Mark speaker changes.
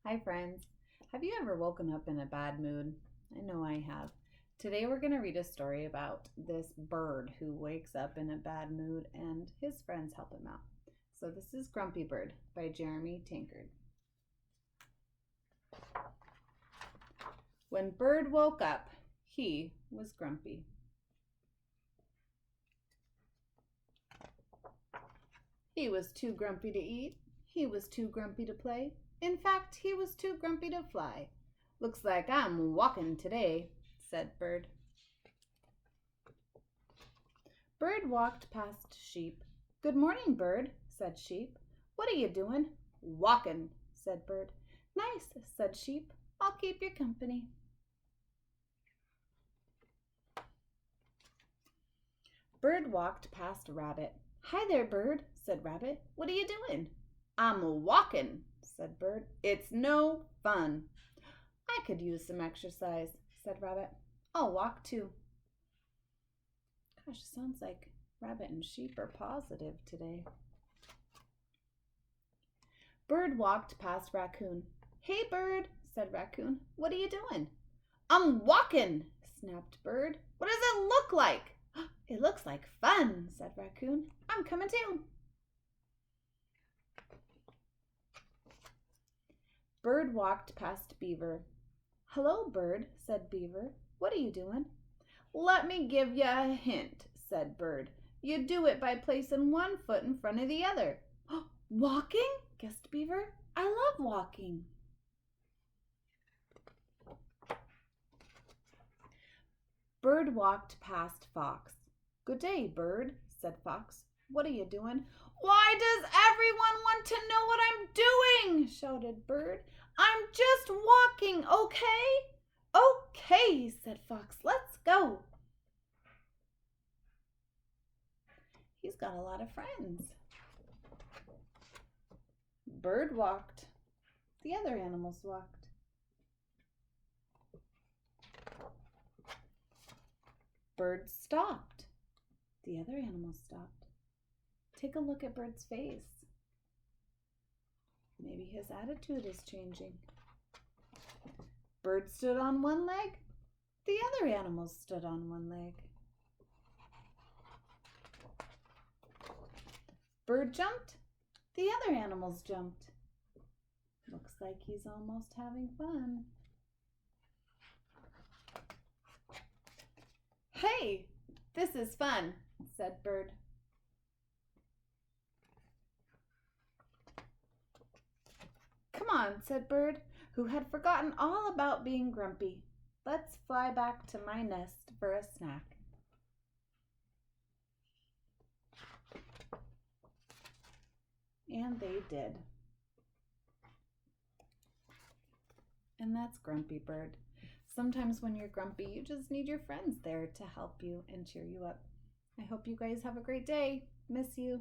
Speaker 1: Hi, friends. Have you ever woken up in a bad mood? I know I have. Today we're going to read a story about this bird who wakes up in a bad mood and his friends help him out. So, this is Grumpy Bird by Jeremy Tankard. When Bird woke up, he was grumpy. He was too grumpy to eat. He was too grumpy to play. In fact, he was too grumpy to fly. Looks like I'm walking today, said Bird. Bird walked past Sheep. Good morning, Bird, said Sheep. What are you doing? Walking, said Bird. Nice, said Sheep. I'll keep you company. Bird walked past Rabbit. Hi there, Bird, said Rabbit. What are you doing? I'm walking, said Bird. It's no fun. I could use some exercise, said Rabbit. I'll walk too. Gosh, sounds like Rabbit and Sheep are positive today. Bird walked past Raccoon. Hey, Bird, said Raccoon. What are you doing? I'm walking, snapped Bird. What does it look like? It looks like fun, said Raccoon. I'm coming too. Bird walked past Beaver. Hello, Bird, said Beaver. What are you doing? Let me give you a hint, said Bird. You do it by placing one foot in front of the other. Walking? Guessed Beaver. I love walking. Bird walked past Fox. Good day, Bird, said Fox. What are you doing? Why does everyone want to know what I'm doing? Shouted Bird. I'm just walking, okay? Okay, said Fox. Let's go. He's got a lot of friends. Bird walked. The other animals walked. Bird stopped. The other animals stopped. Take a look at Bird's face. Maybe his attitude is changing. Bird stood on one leg. The other animals stood on one leg. Bird jumped. The other animals jumped. Looks like he's almost having fun. Hey, this is fun, said Bird. Come on, said Bird, who had forgotten all about being grumpy. Let's fly back to my nest for a snack. And they did. And that's Grumpy Bird. Sometimes when you're grumpy, you just need your friends there to help you and cheer you up. I hope you guys have a great day. Miss you.